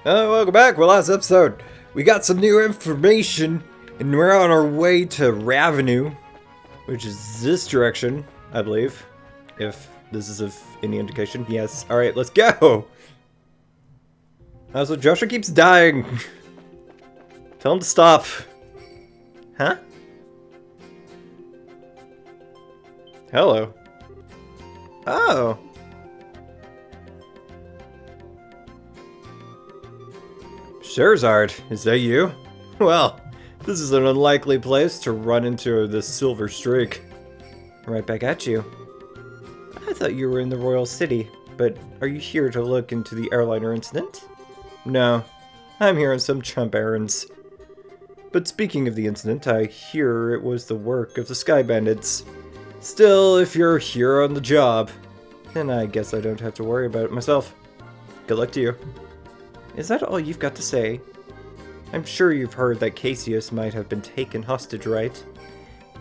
Welcome back. Well, last episode, we got some new information, and we're on our way to Ravennue, which is this direction, I believe. If this is of any indication. Yes. Alright, let's go! So Joshua keeps dying. Tell him to stop. Huh? Hello. Oh. Scherzard, is that you? Well, this is an unlikely place to run into the silver streak. Right back at you. I thought you were in the royal city, but are you here to look into the airliner incident? No, I'm here on some chump errands. But speaking of the incident, I hear it was the work of the Sky Bandits. Still, if you're here on the job, then I guess I don't have to worry about it myself. Good luck to you. Is that all you've got to say? I'm sure you've heard that Cassius might have been taken hostage, right?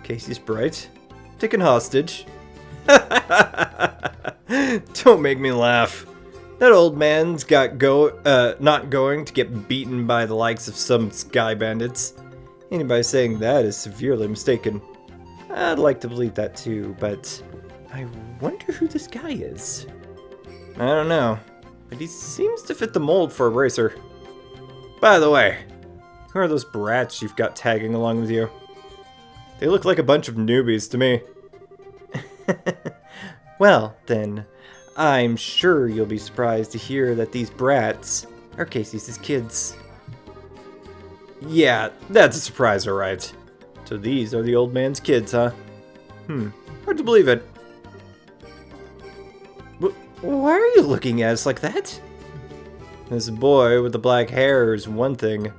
Cassius Bright? Taken hostage? Don't make me laugh. That old man's not going to get beaten by the likes of some Sky Bandits. Anybody saying that is severely mistaken. I'd like to believe that too, but I wonder who this guy is. I don't know, but he seems to fit the mold for a racer. By the way, who are those brats you've got tagging along with you? They look like a bunch of newbies to me. Well, then, I'm sure you'll be surprised to hear that these brats are Casey's kids. Yeah, that's a surprise, alright. So these are the old man's kids, huh? Hard to believe it. Why are you looking at us like that? This boy with the black hair is one thing,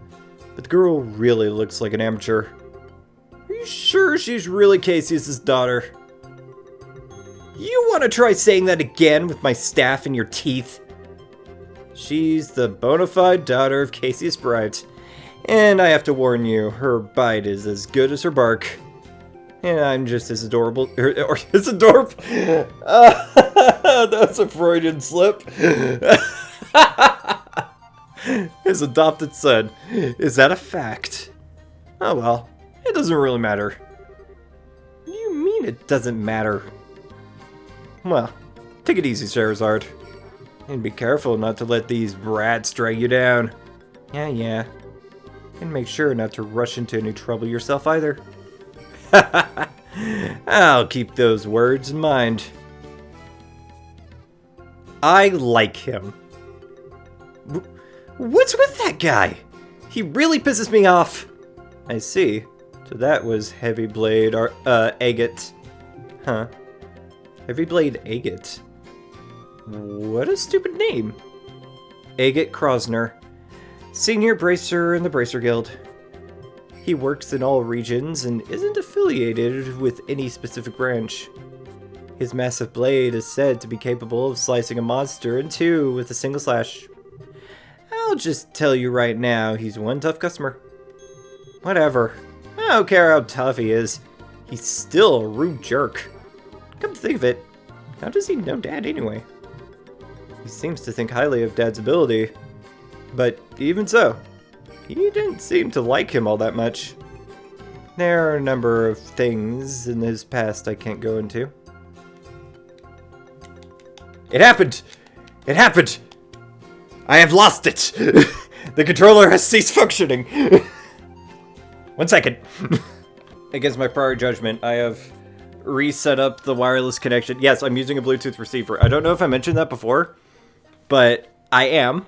but the girl really looks like an amateur. Are you sure she's really Casey's daughter? You want to try saying that again with my staff in your teeth? She's the bona fide daughter of Cassius Bright. And I have to warn you, her bite is as good as her bark. And I'm just as adorable, or as adorable. That's a Freudian slip. His adopted son. Is that a fact? Oh well, it doesn't really matter. What do you mean it doesn't matter? Well, take it easy, Charizard. And be careful not to let these brats drag you down. Yeah. And make sure not to rush into any trouble yourself either. I'll keep those words in mind. I like him. What's with that guy? He really pisses me off. I see. So that was Heavy Blade Agate. Huh. Heavy Blade Agate. What a stupid name. Agate Krosner. Senior Bracer in the Bracer Guild. He works in all regions and isn't affiliated with any specific branch. His massive blade is said to be capable of slicing a monster in two with a single slash. I'll just tell you right now, he's one tough customer. Whatever. I don't care how tough he is. He's still a rude jerk. Come to think of it, how does he know Dad anyway? He seems to think highly of Dad's ability. But even so, he didn't seem to like him all that much. There are a number of things in his past I can't go into. It happened! It happened! I have lost it! The controller has ceased functioning! 1 second. Against my prior judgment, I have reset up the wireless connection. Yes, I'm using a Bluetooth receiver. I don't know if I mentioned that before, but I am.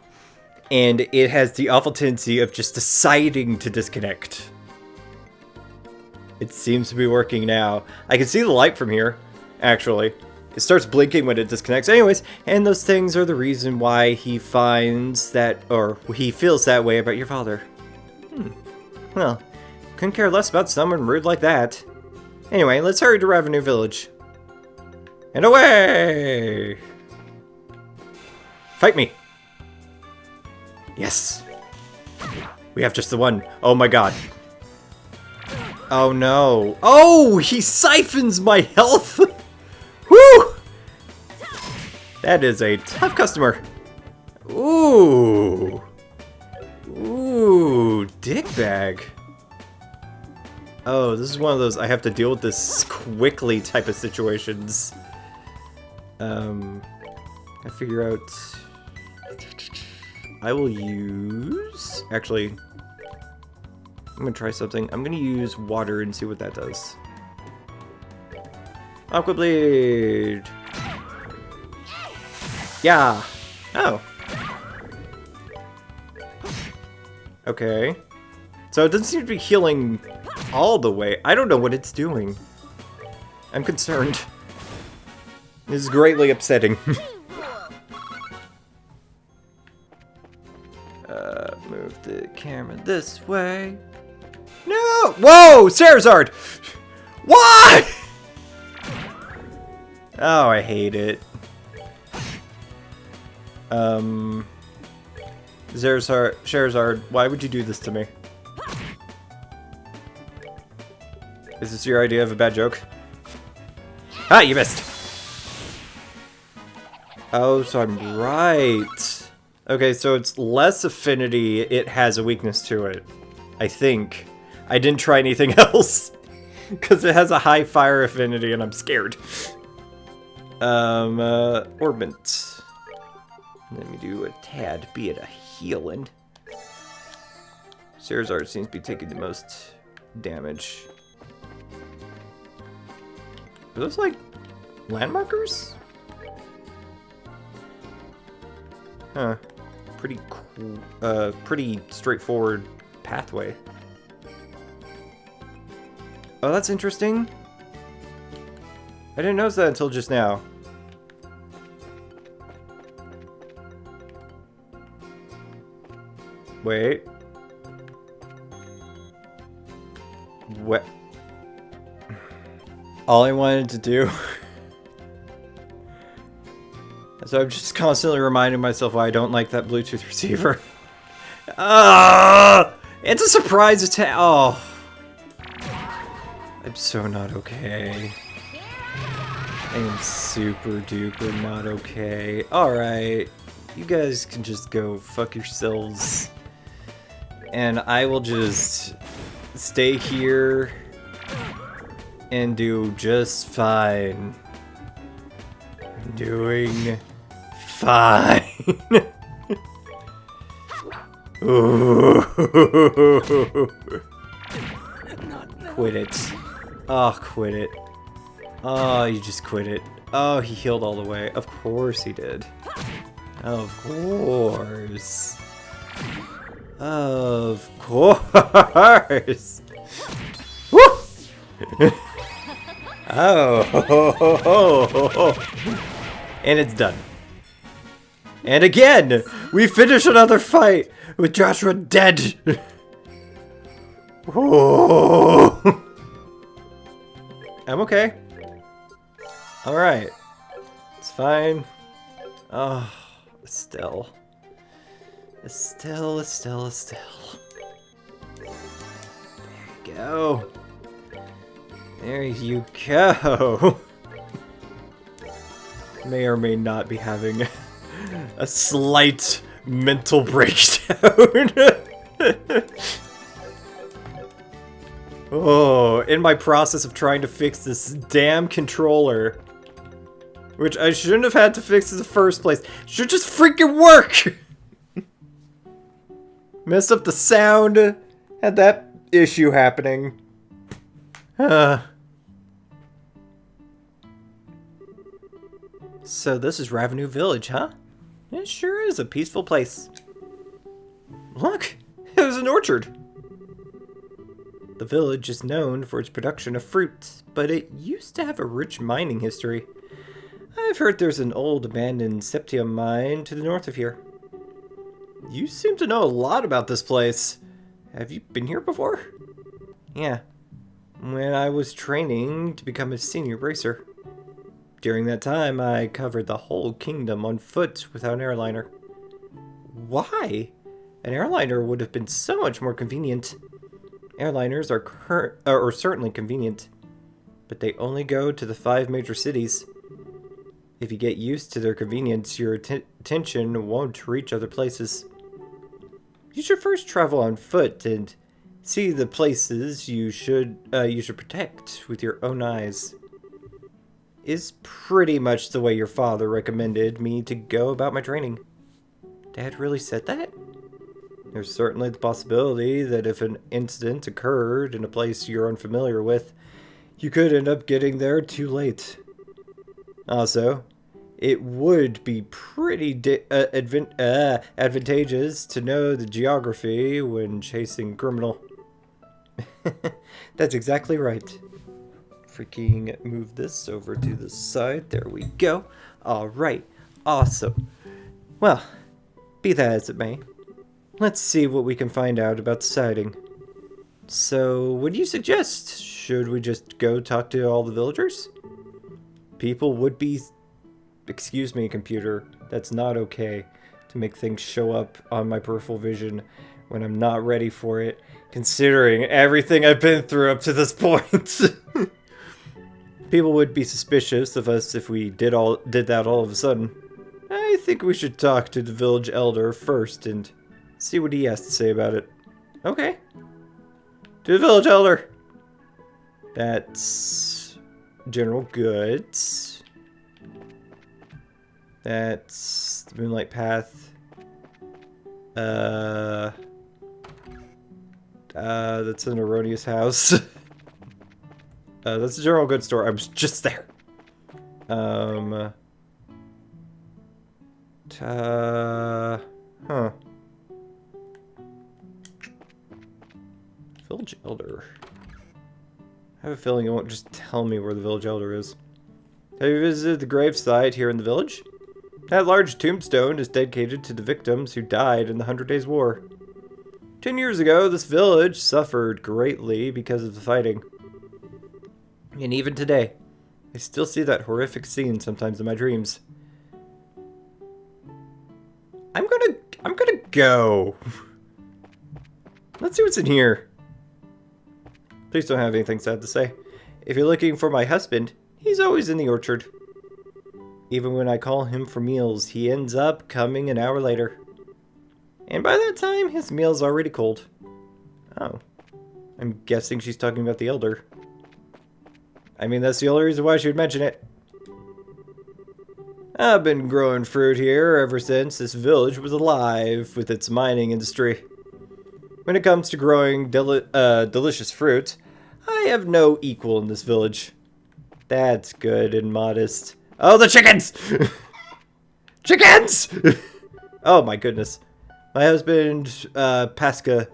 And it has the awful tendency of just deciding to disconnect. It seems to be working now. I can see the light from here, actually. It starts blinking when it disconnects. Anyways, and those things are the reason why he finds that, or he feels that way about your father. Well, couldn't care less about someone rude like that. Anyway, let's hurry to Ravennue Village. And away! Fight me! Yes! We have just the one. Oh my god. Oh no. Oh! He siphons my health! Woo! That is a tough customer. Ooh! dick bag. Oh, this is one of those I have to deal with this quickly type of situations. I figure out... I will use... Actually, I'm gonna try something. I'm gonna use water and see what that does. Aqua Blade! Yeah! Oh. Okay. So it doesn't seem to be healing all the way. I don't know what it's doing. I'm concerned. This is greatly upsetting. Move the camera this way. No! Whoa! Charizard! Why? Oh, I hate it. Charizard, why would you do this to me? Is this your idea of a bad joke? Ah, you missed! Oh, so I'm right. Okay, so it's less affinity, it has a weakness to it. I think. I didn't try anything else. Because it has a high fire affinity and I'm scared. Orbit. Let me do a tad, be it a healing. Charizard seems to be taking the most damage. Are those like landmarkers? Huh. Pretty cool, pretty straightforward pathway. Oh, that's interesting. I didn't notice that until just now. Wait. What? All I wanted to do... So I'm just constantly reminding myself why I don't like that Bluetooth receiver. It's a surprise attack. Oh. I'm so not okay. I am super duper not okay. Alright. You guys can just go fuck yourselves. And I will just stay here and do just fine. I'm doing fine. Quit it. Oh, quit it. Oh, you just quit it. Oh, he healed all the way. Of course he did. Of course. Of course. Woo! Oh. And it's done. And again, we finish another fight with Joshua dead. Oh. I'm okay. Alright. It's fine. Oh, Estelle. Estelle. There you go. There you go. May or may not be having a slight mental breakdown. Oh, in my process of trying to fix this damn controller, which I shouldn't have had to fix in the first place, should just freaking work! Messed up the sound, had that issue happening. So this is Ravennue Village, huh? It sure is a peaceful place. Look, there's an orchard. The village is known for its production of fruit, but it used to have a rich mining history. I've heard there's an old abandoned septium mine to the north of here. You seem to know a lot about this place. Have you been here before? Yeah, when I was training to become a senior racer. During that time, I covered the whole kingdom on foot without an airliner. Why? An airliner would have been so much more convenient. Airliners are certainly convenient, but they only go to the 5 major cities. If you get used to their convenience, your attention won't reach other places. You should first travel on foot and See the places you should protect with your own eyes. Is pretty much the way your father recommended me to go about my training. Dad really said that? There's certainly the possibility that if an incident occurred in a place you're unfamiliar with, you could end up getting there too late. Also, it would be pretty advantageous to know the geography when chasing a criminal. That's exactly right. Freaking move this over to the side. There we go. Alright. Awesome. Well, be that as it may, let's see what we can find out about the sighting. So, what do you suggest? Should we just go talk to all the villagers? People would be... Excuse me, computer. That's not okay to make things show up on my peripheral vision when I'm not ready for it, considering everything I've been through up to this point. People would be suspicious of us if we did that all of a sudden. I think we should talk to the village elder first and see what he has to say about it. Okay. To the village elder. That's general goods. That's the Moonlight Path. That's an erroneous house. That's a general goods store. I was just there. Huh. Village elder. I have a feeling it won't just tell me where the village elder is. Have you visited the gravesite here in the village? That large tombstone is dedicated to the victims who died in the 100 Days War. 10 years ago, this village suffered greatly because of the fighting. And even today, I still see that horrific scene sometimes in my dreams. I'm gonna go. Let's see what's in here. Please don't have anything sad to say. If you're looking for my husband, he's always in the orchard. Even when I call him for meals, he ends up coming an hour later. And by that time, his meal's already cold. Oh. I'm guessing she's talking about the elder. I mean, that's the only reason why she would mention it. I've been growing fruit here ever since this village was alive with its mining industry. When it comes to growing delicious fruit, I have no equal in this village. That's good and modest. Oh, the chickens! Chickens! Oh my goodness. My husband, Pasca...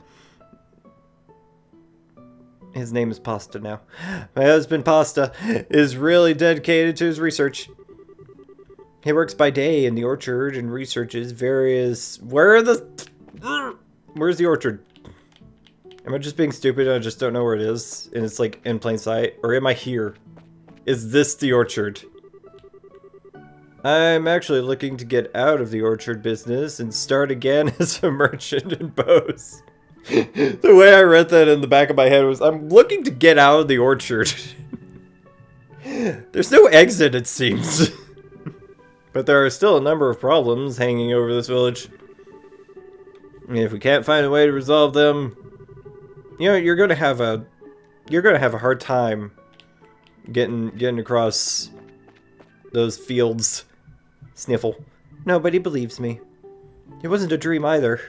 His name is Pasta now. My husband, Pasta, is really dedicated to his research. He works by day in the orchard and researches various... Where's the orchard? Am I just being stupid and I just don't know where it is? And it's like in plain sight? Or am I here? Is this the orchard? I'm actually looking to get out of the orchard business and start again as a merchant in Bose. The way I read that in the back of my head was, I'm looking to get out of the orchard. There's no exit, it seems. But there are still a number of problems hanging over this village. And if we can't find a way to resolve them, you know, you're gonna have a hard time getting across those fields. Sniffle. Nobody believes me. It wasn't a dream either.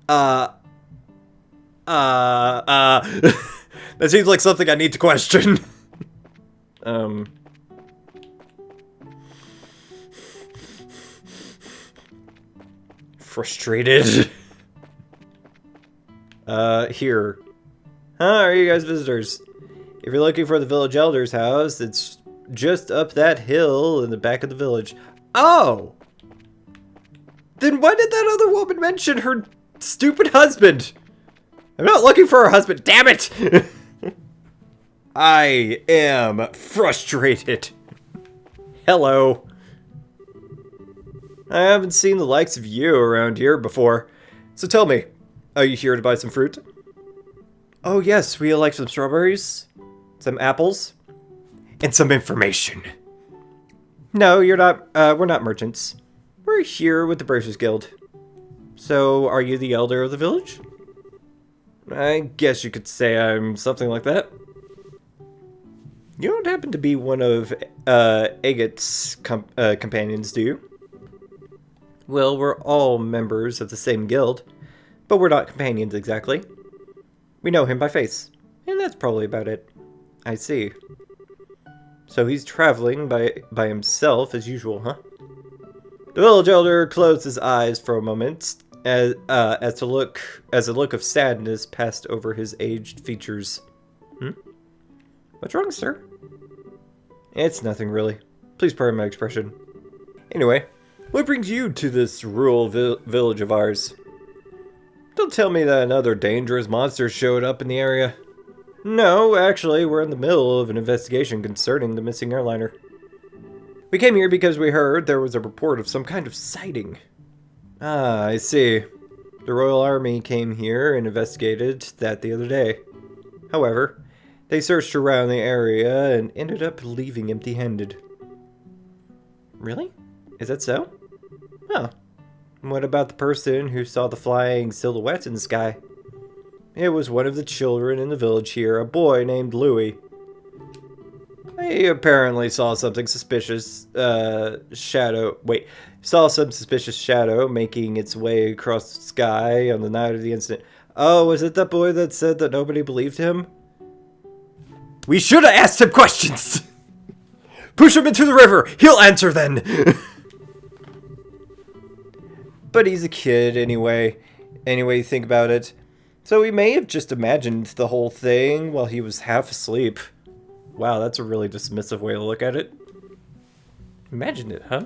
That seems like something I need to question. Frustrated. Here. Huh, are you guys visitors? If you're looking for the village elder's house, it's just up that hill in the back of the village. Oh! Then why did that other woman mention her stupid husband? I'm not looking for her husband, damn it! I am frustrated. Hello. I haven't seen the likes of you around here before. So tell me, are you here to buy some fruit? Oh yes, we like some strawberries, some apples, and some information. No, you're not, we're not merchants. We're here with the Bracers Guild. So, are you the elder of the village? I guess you could say I'm something like that. You don't happen to be one of Agit's companions, do you? Well, we're all members of the same guild, but we're not companions exactly. We know him by face, and that's probably about it. I see. So he's traveling by himself as usual, huh? The village elder closed his eyes for a moment as a look of sadness passed over his aged features. What's wrong, sir? It's nothing really. Please pardon my expression. Anyway, what brings you to this rural village of ours? Don't tell me that another dangerous monster showed up in the area. No, actually, we're in the middle of an investigation concerning the missing airliner. We came here because we heard there was a report of some kind of sighting. Ah, I see. The Royal Army came here and investigated that the other day. However, they searched around the area and ended up leaving empty-handed. Really? Is that so? Huh. What about the person who saw the flying silhouette in the sky? It was one of the children in the village here, a boy named Louis. He apparently saw something suspicious, saw some suspicious shadow making its way across the sky on the night of the incident. Oh, was it that boy that said that nobody believed him? We should have asked him questions! Push him into the river! He'll answer then! But he's a kid anyway. Anyway, think about it. So he may have just imagined the whole thing while he was half asleep. Wow, that's a really dismissive way to look at it. Imagined it, huh?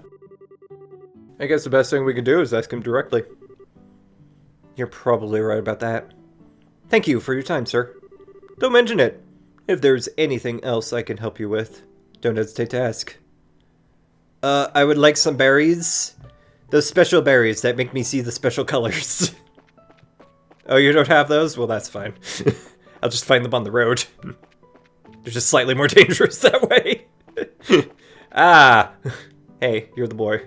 I guess the best thing we can do is ask him directly. You're probably right about that. Thank you for your time, sir. Don't mention it. If there's anything else I can help you with, don't hesitate to ask. I would like some berries. Those special berries that make me see the special colors. Oh, you don't have those? Well, that's fine. I'll just find them on the road. They're just slightly more dangerous that way. Ah! Hey, you're the boy.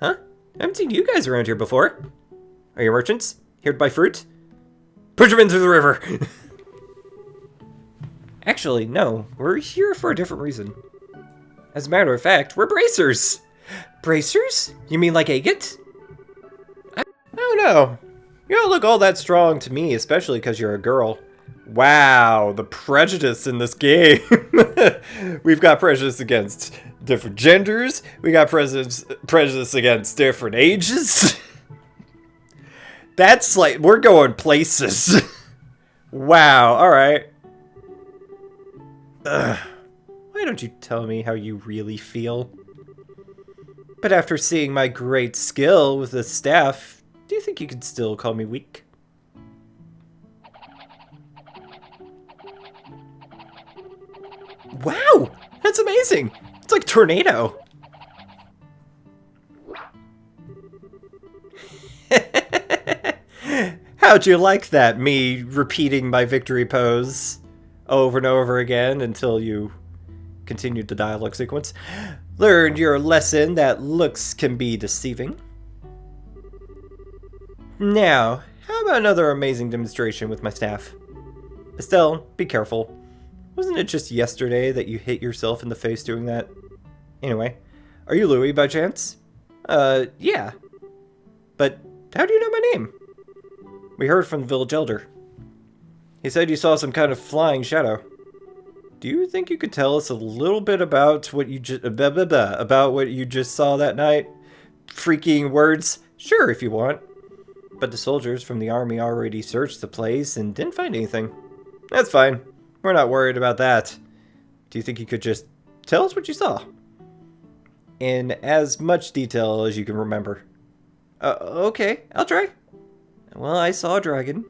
Huh? I haven't seen you guys around here before. Are you merchants? Here to buy fruit? Push them into the river! Actually, no. We're here for a different reason. As a matter of fact, we're bracers! Bracers? You mean like Agit? I don't know. You don't look all that strong to me, especially because you're a girl. Wow, the prejudice in this game. We've got prejudice against different genders. We got prejudice against different ages. That's like, we're going places. Wow, alright. Why don't you tell me how you really feel? But after seeing my great skill with the staff, do you think you could still call me weak? Wow! That's amazing! It's like a tornado! How'd you like that, me repeating my victory pose over and over again until you continued the dialogue sequence? Learned your lesson that looks can be deceiving. Now, how about another amazing demonstration with my staff? Estelle, be careful. Wasn't it just yesterday that you hit yourself in the face doing that? Anyway, are you Louis by chance? Yeah. But how do you know my name? We heard from the village elder. He said you saw some kind of flying shadow. Do you think you could tell us a little bit about what you just about what you just saw that night? Freaking words? Sure, if you want. But the soldiers from the army already searched the place and didn't find anything. That's fine. We're not worried about that. Do you think you could just tell us what you saw? In as much detail as you can remember. Okay, I'll try. Well, I saw a dragon.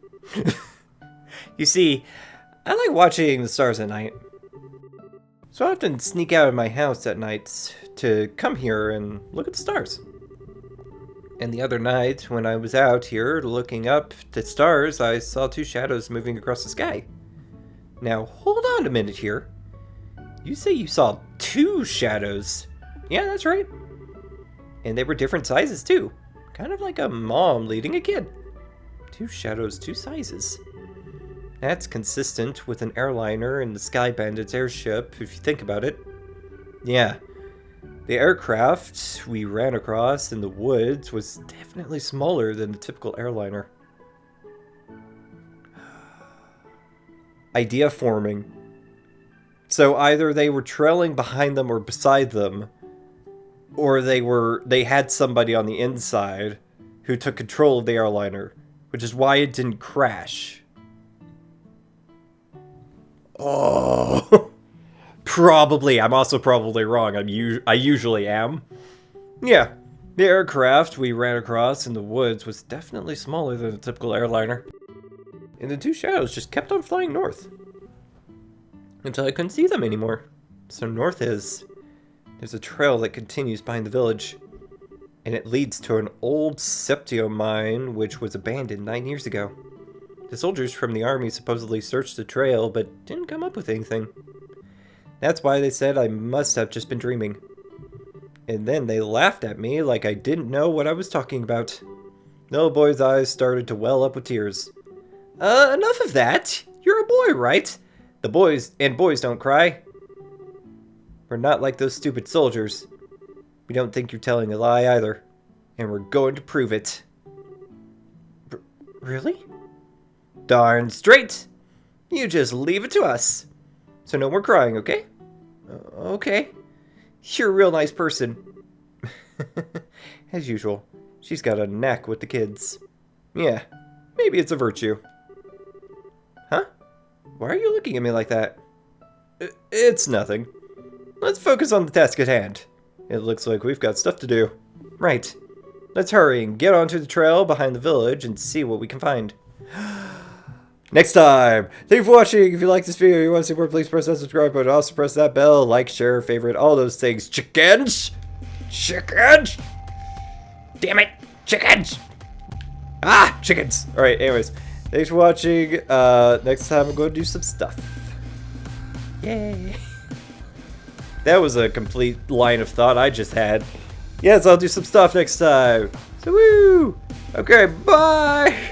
You see, I like watching the stars at night. So I often sneak out of my house at night to come here and look at the stars. And the other night, when I was out here looking up the stars, I saw two shadows moving across the sky. Now, hold on a minute here. You say you saw two shadows. Yeah, that's right. And they were different sizes, too. Kind of like a mom leading a kid. 2 shadows, 2 sizes. That's consistent with an airliner and the Sky Bandit's airship, if you think about it. Yeah. The aircraft we ran across in the woods was definitely smaller than the typical airliner. Idea forming. So either they were trailing behind them or beside them, or they had somebody on the inside who took control of the airliner, which is why it didn't crash. Oh, probably. I'm also probably wrong. I usually am. Yeah, the aircraft we ran across in the woods was definitely smaller than a typical airliner. And the 2 shadows just kept on flying north. Until I couldn't see them anymore. So north there's a trail that continues behind the village. And it leads to an old septio mine which was abandoned 9 years ago. The soldiers from the army supposedly searched the trail, but didn't come up with anything. That's why they said I must have just been dreaming. And then they laughed at me like I didn't know what I was talking about. The little boy's eyes started to well up with tears. Enough of that! You're a boy, right? The boys don't cry. We're not like those stupid soldiers. We don't think you're telling a lie either. And we're going to prove it. Really? Darn straight! You just leave it to us. So no more crying, okay? Okay. You're a real nice person. As usual, she's got a knack with the kids. Yeah, maybe it's a virtue. Huh? Why are you looking at me like that? It's nothing. Let's focus on the task at hand. It looks like we've got stuff to do. Right. Let's hurry and get onto the trail behind the village and see what we can find. Next time! Thank you for watching. If you like this video, you want to see more, please press that subscribe button. Also press that bell, like, share, favorite, all those things. Chickens! Chickens! Damn it! Chickens! Ah! Chickens! Alright, anyways. Thanks for watching. Next time I'm going to do some stuff. Yay! That was a complete line of thought I just had. Yes, I'll do some stuff next time. So woo! Okay, bye!